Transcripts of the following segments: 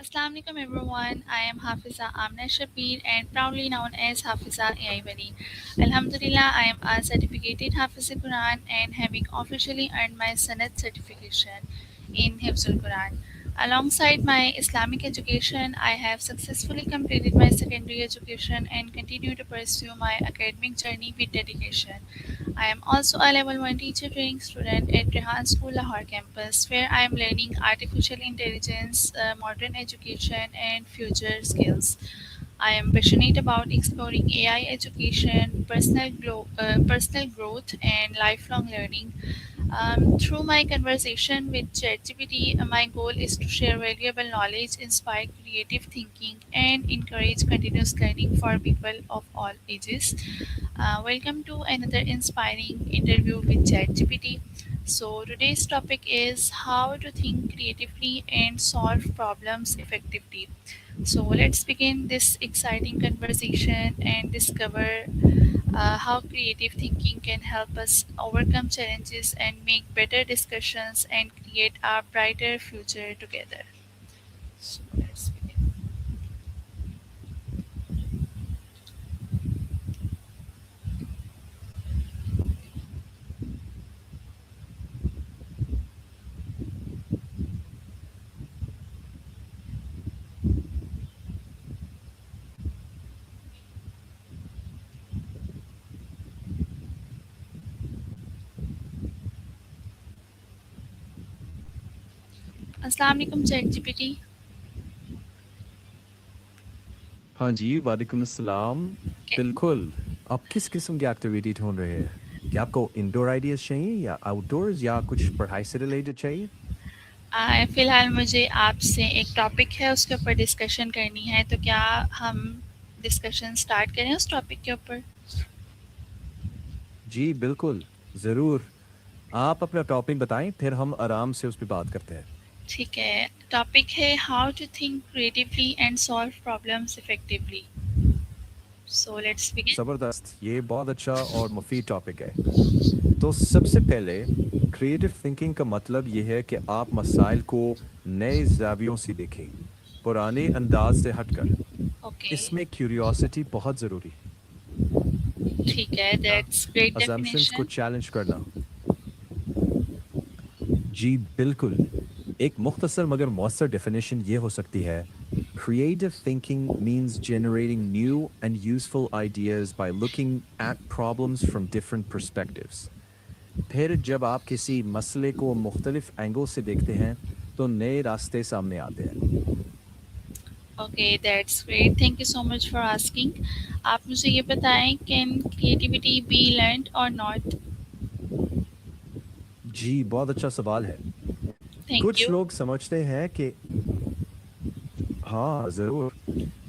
Assalamu alaikum everyone. I am Hafiza Amna Shabir and proudly known as Hafiza AI Wali. Alhamdulillah, I am a certificated Hafiz Quran and having officially earned my Sanad certification in Hifzul Quran. Alongside my Islamic education, I have successfully completed my secondary education and continue to pursue my academic journey with dedication. I am also a level 1 teacher training student at Rehan School Lahore campus where I am learning artificial intelligence, modern education and future skills. I am passionate about exploring AI education, personal growth and lifelong learning. Through my conversation with ChatGPT, my goal is to share valuable knowledge, inspire creative thinking, and encourage continuous learning for people of all ages. Welcome to another inspiring interview with ChatGPT. So, today's topic is how to think creatively and solve problems effectively. So, let's begin this exciting conversation and discover how creative thinking can help us overcome challenges and make better discussions and create a brighter future together. So, let's begin. Assalamu alaikum, ChatGPT. हाँ जी, वालेकुम अस्सलाम। Okay. बिल्कुल, आप किस किस्म की activity ढूँढ रहे हैं? क्या आपको इंडोर आइडियाज़ चाहिए या आउटडोर्स या कुछ पढ़ाई से रिलेटेड चाहिए? फ़िलहाल मुझे आपसे एक टॉपिक है उसके ऊपर डिस्कशन करनी है तो क्या हम डिस्कशन स्टार्ट करें उस टॉपिक के ऊपर? जी, बिल्कुल, ज़रूर। आप अपना टॉपिक बताएँ, फिर हम आराम से उस पे बात करते हैं। ठीक है, टॉपिक है how to think creatively and solve problems effectively. So let's begin. ज़बरदस्त, ये बहुत अच्छा और मुफीद टॉपिक है। तो सबसे पहले क्रिएटिव थिंकिंग का मतलब ये है कि आप मसाइल को नए ज़ावियों से देखें, पुराने अंदाज से हटकर। ओके, इसमें क्यूरियोसिटी बहुत ज़रूरी ठीक है, है। दैट्स ग्रेट अजम्पशंस को डेफिनेशन। चैलेंज करना। जी बिल्कुल, एक मुख्तसर मगर मौसर डेफिनेशन ये हो सकती है, creative thinking means generating new and useful ideas by looking at problems from different perspectives. फिर जब आप किसी मसले को मुख्तलिफ एंगल से देखते हैं, तो नए रास्ते सामने आते हैं। Okay, that's great, thank you so much for asking. आप मुझे ये बताएं, कैन क्रिएटिविटी बी लर्नड और नॉट? जी, बहुत अच्छा सवाल है। थैंक कुछ यू। लोग समझते हैं कि हाँ, ज़रूर।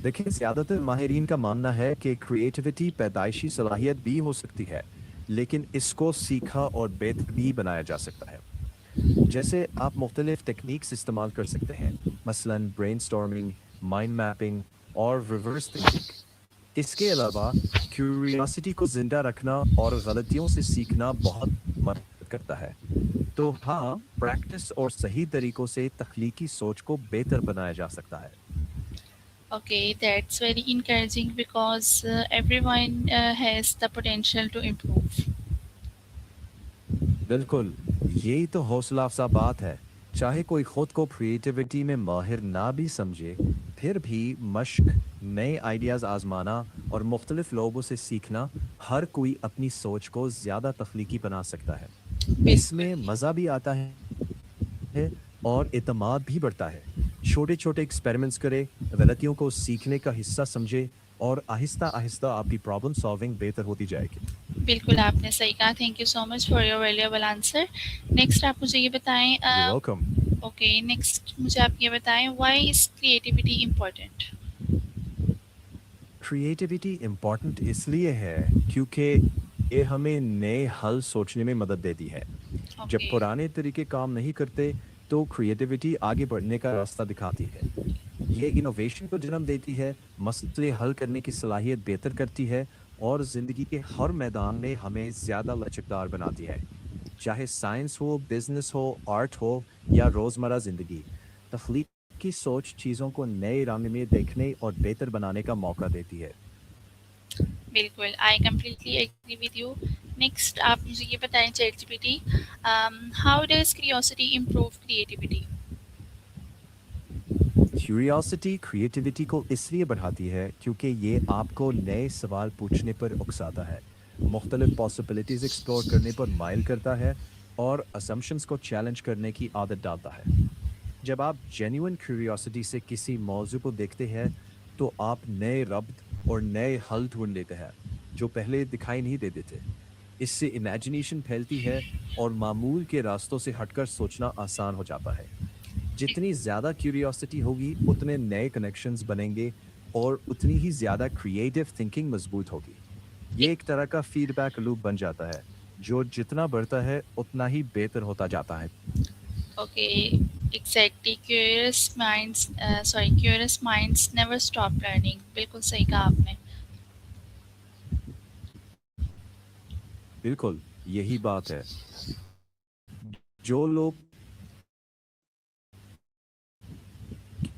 देखिए, ज़्यादातर माहिरीन का मानना है कि क्रिएटिविटी पैदाइशी सलाहियत भी हो सकती है, लेकिन इसको सीखा और बेहतर भी बनाया जा सकता है। जैसे आप मुख्तलिफ टेक्निक्स इस्तेमाल कर सकते हैं, मसलन ब्रेनस्टॉर्मिंग, माइंड मैपिंग और रिवर्स थिंकिंग। इसके अलावा क्यूरियोसिटी को जिंदा रखना और गलतियों से सीखना बहुत मदद करता है। तो हाँ, प्रैक्टिस और सही तरीकों से तख्लीकी सोच को बेहतर बनाया जा सकता है। Okay, that's very encouraging because everyone has the potential to improve. बिल्कुल, यही तो हौसला अफ़ज़ा बात है। चाहे कोई खुद को क्रिएटिविटी में माहिर ना भी समझे, फिर भी मश्क, नए आइडियाज़ आज़माना और मुख्तलिफ लोगों से सीखना, हर कोई अपनी सोच को ज़्यादा तख्लीकी बना सकता है। बिल्कुल। इसमें मज़ा भी आता है और एतमाद भी बढ़ता है। छोटे-छोटे एक्सपेरिमेंट्स करें, गलतियों को सीखने का हिस्सा समझें और आहिस्ता-आहिस्ता आपकी प्रॉब्लम सॉल्विंग बेहतर होती जाएगी। बिल्कुल, आपने सही कहा। Thank you so much for your valuable answer. Next आप मुझे ये बताएं, यू वेलकम। ओके, नेक्स्ट मुझे आप ये बताएं, why is creativity important? Creativity important इसलिए है क्योंकि ये हमें नए हल सोचने में मदद देती है। जब ओके, पुराने तरीके काम नहीं करते, तो क्रिएटिविटी आगे बढ़ने का रास्ता दिखाती है। ये इनोवेशन को जन्म देती है, मसले हल करने की सलाहियत बेहतर करती है और ज़िंदगी के हर मैदान में हमें ज़्यादा लचकदार बनाती है। चाहे साइंस हो, बिजनेस हो, आर्ट हो या रोज़मर्रा ज़िंदगी, तख्लीक आपकी सोच चीज़ों को नए रंग में देखने और बेहतर बनाने का मौका देती है। बिल्कुल, I completely agree with you. Next आप मुझे ये बताएं Chat GPT, how does curiosity improve creativity? Curiosity creativity को इसलिए बढ़ाती है क्योंकि ये आपको नए सवाल पूछने पर उकसाता है, मुख्तलिफ पॉसिबिलिटीज़ एक्सप्लोर करने पर माइल करता है और असम्पशंस को चैलेंज करने की आदत डालता है। जब आप जेन्युइन क्यूरियोसिटी से किसी मौजू को देखते हैं तो आप नए रब्त और नए हल ढूंढ लेते हैं जो पहले दिखाई नहीं देते थे। इससे इमेजिनेशन फैलती है और मामूल के रास्तों से हटकर सोचना आसान हो जाता है। जितनी ज़्यादा क्यूरियोसिटी होगी उतने नए कनेक्शंस बनेंगे और उतनी ही ज़्यादा क्रिएटिव थिंकिंग मजबूत होगी। ये एक तरह का फीडबैक लूप बन जाता है जो जितना बढ़ता है उतना ही बेहतर होता जाता है। Okay, exactly, curious minds never stop learning. बिल्कुल सही कहा आपने। बिल्कुल यही बात है। जो लोग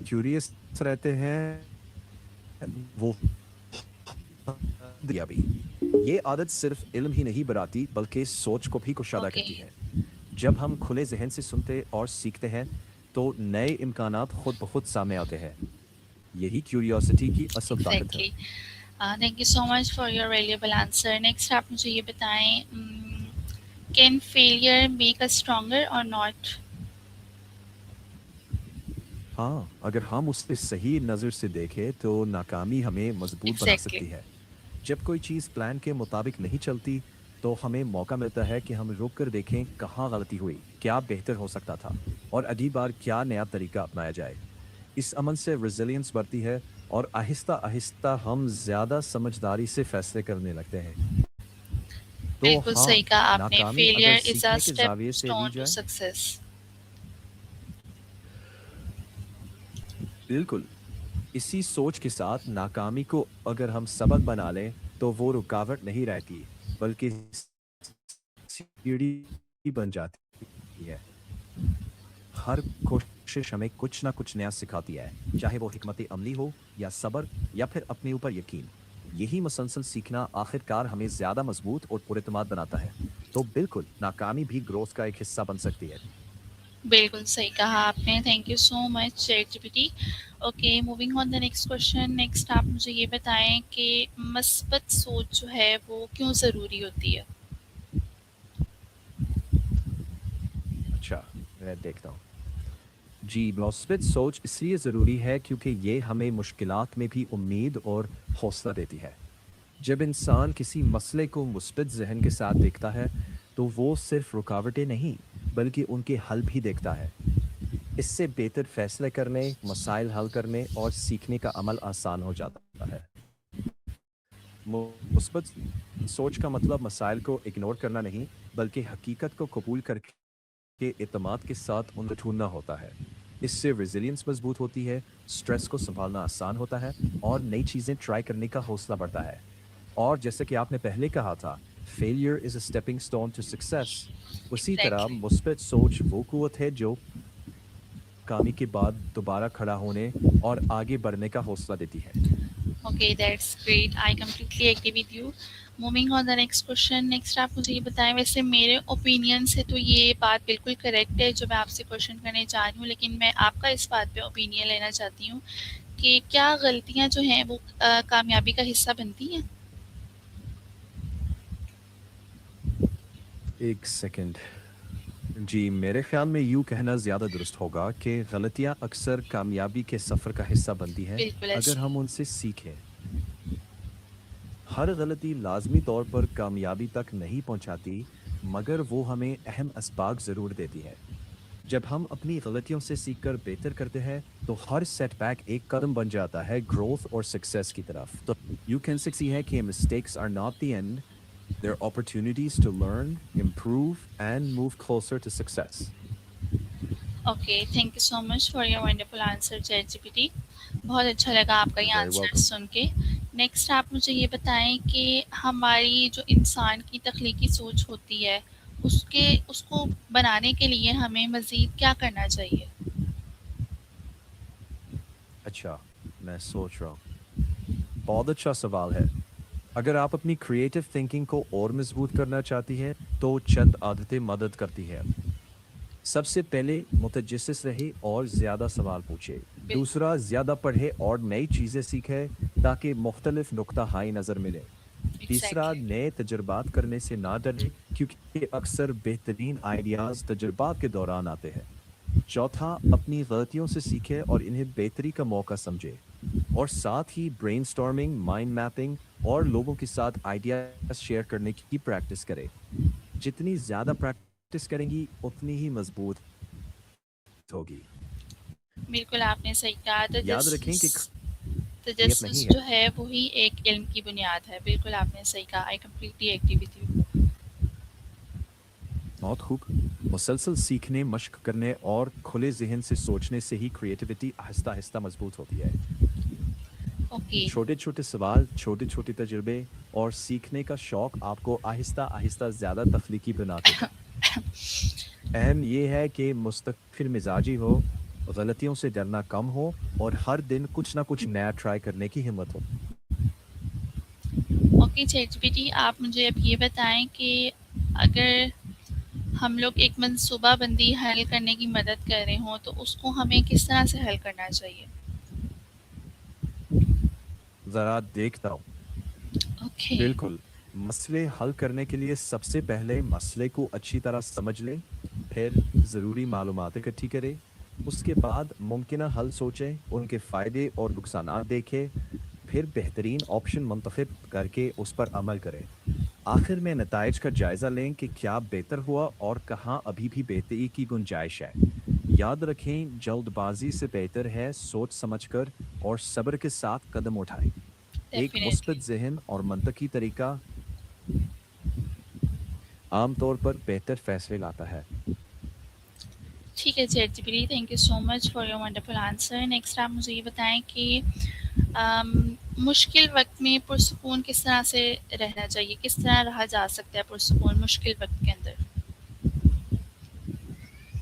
क्यूरियस रहते हैं वो दिया भी ये आदत सिर्फ इल्म ही नहीं बढ़ाती बल्कि सोच को भी कुशादा ओके, करती है। जब हम खुले जहन से सुनते और सीखते हैं तो नए इम्कानात खुद ब खुद सामने आते हैं। यही क्यूरियोसिटी की असल ताकत है। Exactly. Thank you so much for your valuable answer. Next आप मुझे ये बताएं, can failure make us stronger और नॉट? हाँ, अगर हम उसे सही नज़र से देखें तो नाकामी हमें मजबूत बना एग्जैक्टली। सकती है। जब कोई चीज़ प्लान के मुताबिक नहीं चलती तो हमें मौका मिलता है कि हम रुक कर देखें कहाँ गलती हुई, क्या बेहतर हो सकता था और अगली बार क्या नया तरीका अपनाया जाए। इस अमल से रेजिलियंस बढ़ती है और आहिस्ता आहिस्ता हम ज़्यादा समझदारी से फैसले करने लगते हैं। तो बिल्कुल सही हाँ, कहा आपने, नाकामी अगर फेलियर इज अ सीखने के स्टेप ज़ाविये से ली स्टोन टू जाए, सक्सेस। बिल्कुल इसी सोच के साथ नाकामी को अगर हम सबक बना लें तो वो रुकावट नहीं रहती बल्कि सीढ़ी बन जाती है। हर कोशिश हमें कुछ ना कुछ नया सिखाती है, चाहे वो हिकमत अमली हो या सब्र या फिर अपने ऊपर यकीन। यही मुसलसल सीखना आखिरकार हमें ज़्यादा मजबूत और पुरएतमाद बनाता है। तो बिल्कुल नाकामी भी ग्रोथ का एक हिस्सा बन सकती है। बिल्कुल सही कहा आपने। Thank you so much chat GPT. Okay, moving on the next question. Next आप मुझे ये बताएं कि मस्बत सोच जो है वो क्यों ज़रूरी होती है? अच्छा, मैं देखता हूँ। जी, मुस्बित सोच इसलिए ज़रूरी है क्योंकि ये हमें मुश्किलात में भी उम्मीद और हौसला देती है। जब इंसान किसी मसले को मुस्बित जहन के साथ देखता है तो वो सिर्फ रुकावटें नहीं बल्कि उनके हल भी देखता है। इससे बेहतर फैसले करने, मसाइल हल करने और सीखने का अमल आसान हो जाता है। मुस्बत सोच का मतलब मसाइल को इग्नोर करना नहीं बल्कि हकीकत को कबूल करके एतमाद के साथ उन्हें ढूंढना होता है। इससे रेजिलियंस मजबूत होती है, स्ट्रेस को संभालना आसान होता है और नई चीज़ें ट्राई करने का हौसला बढ़ता है। और जैसे कि आपने पहले कहा था, failure is a stepping stone to success. उसी तरह एग्जैक्टली। मुस्बित सोच वो कुव्वत है जो कामी के बाद दोबारा खड़ा होने और आगे बढ़ने का हौसला देती है। Okay, that's great, I completely agree with you. Moving on the next question. Next आप मुझे ये बताएं, वैसे मेरे ओपिनियन से तो ये बात बिल्कुल करेक्ट है जो मैं आपसे क्वेश्चन करने जा रही हूँ, लेकिन मैं आपका इस बात पे ओपिनियन लेना चाहती हूँ कि क्या गलतियाँ जो हैं वो कामयाबी का हिस्सा बनती हैं? एक सेकंड। जी, मेरे ख्याल में यूँ कहना ज़्यादा दुरुस्त होगा कि गलतियाँ अक्सर कामयाबी के सफ़र का हिस्सा बनती हैं बिल्कुल अगर ऐसे ही। हम उनसे सीखें। हर गलती लाजमी तौर पर कामयाबी तक नहीं पहुंचाती मगर वो हमें अहम असबाग ज़रूर देती है। जब हम अपनी गलतियों से सीखकर बेहतर करते हैं तो हर सेटबैक एक कदम बन जाता है ग्रोथ और सक्सेस की तरफ। तो यू कैन सी है कि mistakes are not the end, they're opportunities to learn, improve and move closer to success. Okay, thank you so much for your wonderful answer Chat GPT. बहुत अच्छा लगा आपका ये वेरी आंसर वेलकम। सुन के। Next आप मुझे ये बताएं कि हमारी जो इंसान की तख्लीकी सोच होती है उसको बनाने के लिए हमें मज़ीद क्या करना चाहिए? अच्छा, मैं सोच रहा हूँ। बहुत अच्छा सवाल है। अगर आप अपनी क्रिएटिव थिंकिंग को और मजबूत करना चाहती हैं, तो चंद आदतें मदद करती हैं। सबसे पहले मुतजस्सिस रहे और ज़्यादा सवाल पूछे। बिल्कुल। दूसरा, ज़्यादा पढ़े और नई चीज़ें सीखे ताकि मुख्तलिफ नुक्ता हाई नज़र मिले। तीसरा, एग्जैक्टली। नए तजुर्बात करने से ना डरे क्योंकि अक्सर बेहतरीन आइडियाज़ तजुर्बात के दौरान आते हैं। चौथा, अपनी गलतियों से सीखे और इन्हें बेहतरी का मौका समझे। और साथ ही ब्रेनस्टॉर्मिंग, माइंड मैपिंग और लोगों के साथ आइडियाज शेयर करने की प्रैक्टिस करें। जितनी ज़्यादा प्रैक्टिस करेंगी उतनी ही मजबूत होगी। बिल्कुल आपने सही कहा। याद रखें कि नियत तजस्सुस नहीं है। जो है वही एक इल्म की बुनियाद है। बिल्कुल आपने सही कहा। I completely agree with you. बहुत खूब। मुसलसल सीखने, मश्क करने और खुले जहन से सोचने से ही क्रिएटिविटी आहिस्ता आहिस्ता मजबूत होती है। ओके। छोटे छोटे सवाल, छोटे छोटे तजुर्बे और सीखने का शौक आपको आहिस्ता आहिस्ता ज़्यादा तख्लीकी बनाते हैं। अहम ये है कि मुस्तकिल मिजाजी हो, गलतियों से डरना कम हो और हर दिन कुछ ना कुछ नया ट्राई करने की हिम्मत हो। ओके चैटजीपीटी, आप मुझे अब ये बताएं कि अगर हम लोग एक मनसूबाबंदी हल करने की मदद कर रहे हों तो उसको हमें किस तरह से हल करना चाहिए? ज़रा देखता हूँ। ओके। बिल्कुल। मसले हल करने के लिए सबसे पहले मसले को अच्छी तरह समझ लें, फिर ज़रूरी मालूमात इकट्ठी करें, उसके बाद मुमकिन हल सोचें, उनके फ़ायदे और नुकसानात देखें, फिर बेहतरीन ऑप्शन मुंतखब करके उस पर अमल करें। आखिर में नताइज का जायज़ा लें कि क्या बेहतर हुआ और कहाँ अभी भी बेहतरी की गुंजाइश है। याद रखें, जल्दबाजी से बेहतर है सोच समझकर और सब्र के साथ कदम उठाएं। एक मुस्बत डेफिनेटली। ज़हन और मंतकी तरीका आमतौर पर बेहतर फैसले लाता है। ठीक है ChatGPT, thank you so much for your wonderful answer. Next आप मुझे ये बताएं कि अम, मुश्किल वक्त में पुरसुकून किस तरह से रहना चाहिए? किस तरह रहा जा सकता है पुरसुकून मुश्किल वक्त के अंदर?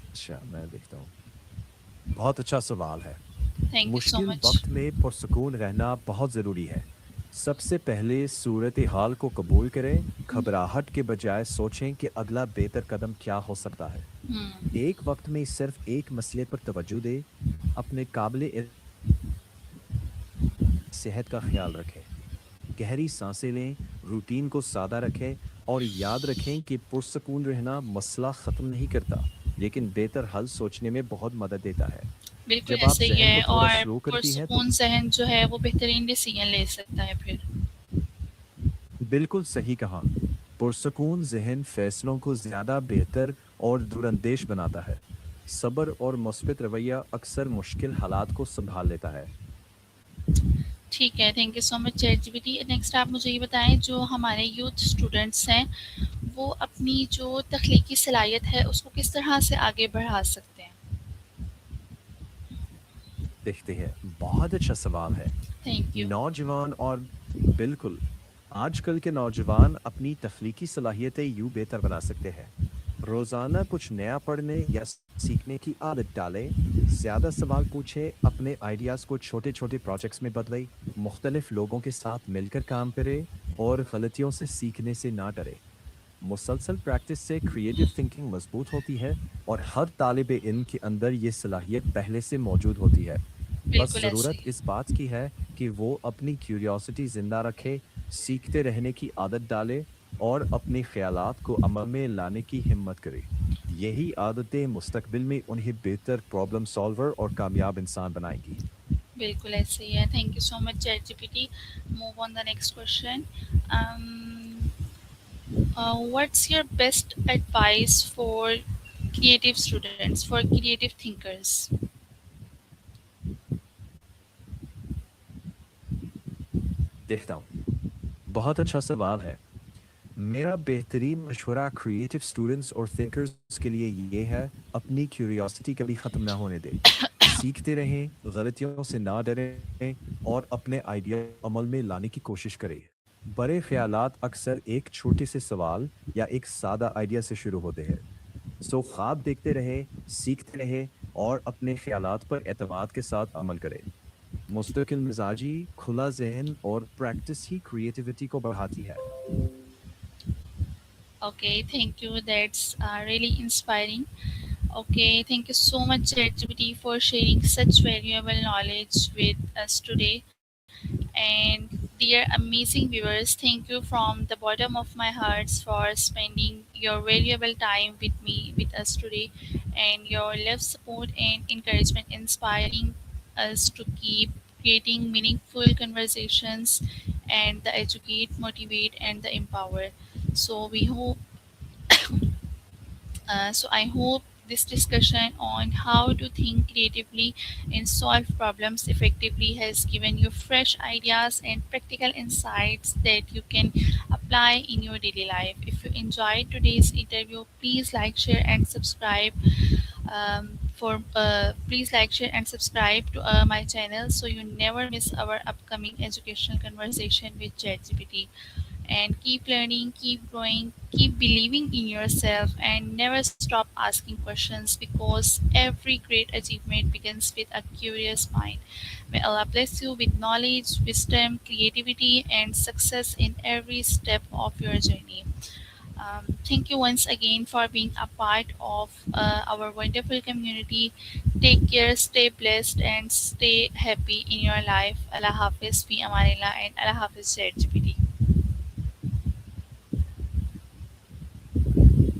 अच्छा, मैं देखता हूँ। बहुत अच्छा सवाल है। थैंक यू सो मुश्किल मच। वक्त में पुरसुकून रहना बहुत ज़रूरी है। सबसे पहले सूरत हाल को कबूल करें, घबराहट के बजाय सोचें कि अगला बेहतर कदम क्या हो सकता है। हम्म। एक वक्त में सिर्फ एक मसले पर तवज्जो दें, अपने काबिल सेहत का ख्याल रखें, गहरी सांसें लें, रूटीन को सादा रखें और याद रखें कि पुरसुकून रहना मसला ख़त्म नहीं करता, लेकिन बेहतर हल सोचने में बहुत मदद देता है। बिल्कुल जब आप ऐसे ही जहन है। को थोड़ा और स्लो करती हैं तो पुरसुकून ज़हन जो है वो बेहतरीन डिसीजन ले सकता है फिर। बिल्कुल सही कहा। पुरसुकून ज़हन फैसलों को ज़्यादा बेहतर और दूरंदेश बनाता है। सब्र और मुस्बित रवैया अक्सर मुश्किल हालात को संभाल लेता है। ठीक है, thank you so much ChatGPT. Next आप मुझे ये बताएं, जो हमारे यूथ स्टूडेंट्स हैं वो अपनी जो तख्लीकी सलाहियत है उसको किस तरह से आगे बढ़ा सकते हैं? देखते हैं, बहुत अच्छा सवाल है। Thank you. नौजवान और बिल्कुल, आजकल के नौजवान अपनी तख्लीकी सलाहियतें यूं बेहतर बना सकते हैं। रोज़ाना कुछ नया पढ़ने या सीखने की आदत डालें, ज़्यादा सवाल पूछें, अपने आइडियाज़ को छोटे छोटे प्रोजेक्ट्स में बदलें, मुख्तलिफ लोगों के साथ मिलकर काम करें और गलतियों से सीखने से ना डरें। मुसलसल प्रैक्टिस से क्रिएटिव थिंकिंग मजबूत होती है और हर तालिब इल्म के अंदर ये सलाहियत पहले से मौजूद होती है। बस बिल्कुल ऐसे ज़रूरत ही। इस बात की है कि वो अपनी क्यूरियोसिटी ज़िंदा रखे, सीखते रहने की आदत डाले और अपने ख़यालात को अमल में लाने की हिम्मत करे। यही आदतें मुस्तकबिल में उन्हें बेहतर प्रॉब्लम सॉल्वर और कामयाब इंसान बनाएंगी। बिल्कुल ऐसे ही है। Thank you so much ChatGPT. Move on the next question. What's your best advice for creative students, for creative thinkers? देखता हूँ। बहुत अच्छा सवाल है। मेरा बेहतरीन मशवरा क्रिएटिव स्टूडेंट्स और थिंकर्स के लिए ये है, अपनी क्यूरियोसिटी कभी ख़त्म ना होने दें। सीखते रहें, गलतियों से ना डरें और अपने आइडिया अमल में लाने की कोशिश करें। बड़े ख्यालात अक्सर एक छोटे से सवाल या एक सादा आइडिया से शुरू होते हैं। सो ख्वाब देखते रहें, सीखते रहें और अपने ख्यालात पर एतमाद के साथ अमल करें। مستقل مزاجی کھلا ذہن اور پریکٹس ہی کریٹیوٹی کو بڑھاتی ہے. Okay, thank you. That's really inspiring. Okay, thank you so much, ChatGPT, for sharing such valuable knowledge with us today. And dear amazing viewers, thank you from the bottom of my heart for spending your valuable time with me, with us today, and your love, support, and encouragement inspiring us to keep creating meaningful conversations and the educate, motivate, and the empower. So we hope so I hope this discussion on how to think creatively and solve problems effectively has given you fresh ideas and practical insights that you can apply in your daily life. If you enjoyed today's interview, please like, share, and subscribe. For Please like, share, and subscribe to my channel so you never miss our upcoming educational conversation with ChatGPT. And keep learning, keep growing, keep believing in yourself, and never stop asking questions because every great achievement begins with a curious mind. May Allah bless you with knowledge, wisdom, creativity, and success in every step of your journey. Thank you once again for being a part of our wonderful community. Take care, stay blessed, and stay happy in your life. Allah Hafiz, fi amanillah, and Allah Hafiz, ChatGPT.